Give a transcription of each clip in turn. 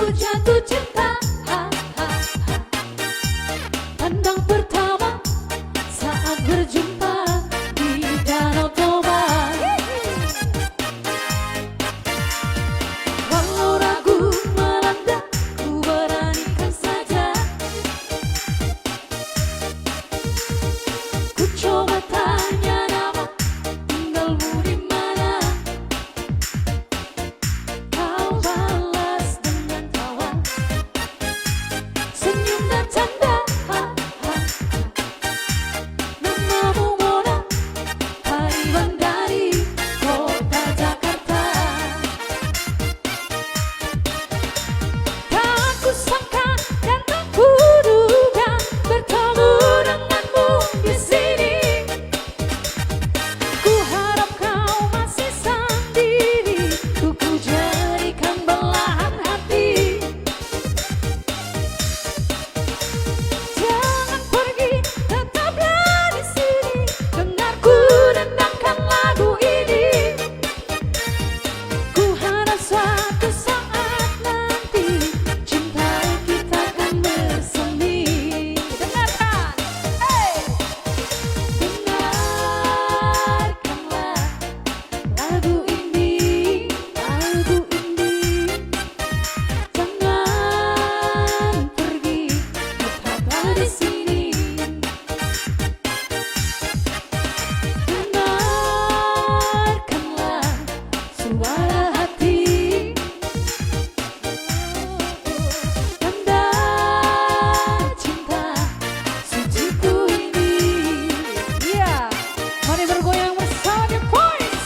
ku jatuh cinta. Pandang pertama saat berjumpa di Danau Toba. Walau ragu melanda, ku beranikan saja. Ku coba tanya nama, tinggalmu di mana. Kau balas dengan tawa, senyum dan canda. Namamu Mona, Taiwan dari kota Jakarta. Tak kusangka dan tak kuduga bertemu denganmu di sini. Ku harap kau masih sendiri, ku jadikan belahan hati. Jangan pergi, tetaplah di sini. Dengar ku dendangkan lagu ini. Ku harap suatu saat nanti cinta kita akan bersemi. Dengarkan, dengarkanlah lagu ini, lagu ini. Jangan pergi, tetaplah di sini. Dengarkanlah suara hati, tanda cinta suciku ini. Iya, mari bergoyang bersama The Boys.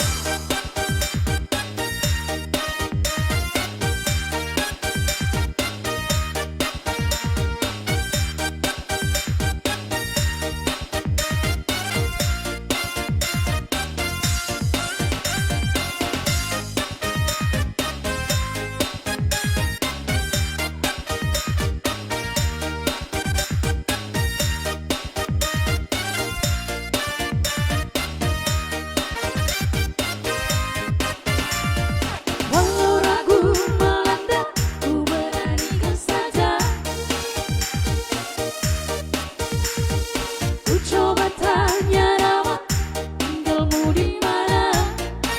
Walau ragu melanda, ku beranikan saja. Ku coba tanya nama, tinggalmu di mana.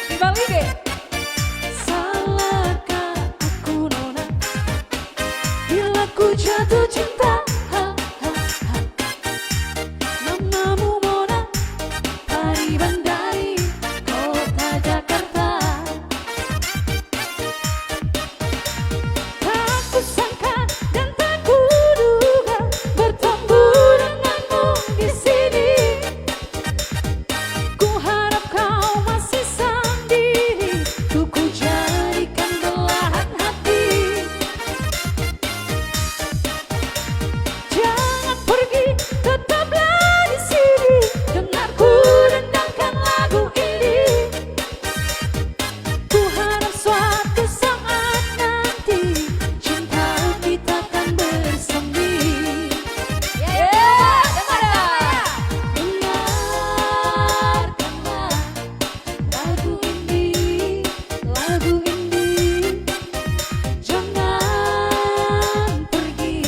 Di Bali deh. Salahkah aku Nona, bila ku jatuh cinta? Namamu Mona, Taiwan dari kota Jakarta. Tak kusangka dan tak kuduga bertemu denganmu di sini. Ku harap kau masih sendiri, ku jadikan belahan hati. Jangan pergi, tetaplah di sini. Dengar ku dendangkan lagu ini. Ku harap suatu saat nanti cinta kita akan bersemi. Dengarkanlah lagu ini, lagu ini. Jangan pergi,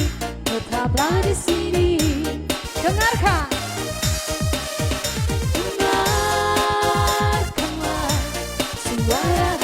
tetaplah di sini. Dengarkan, dengarkanlah suara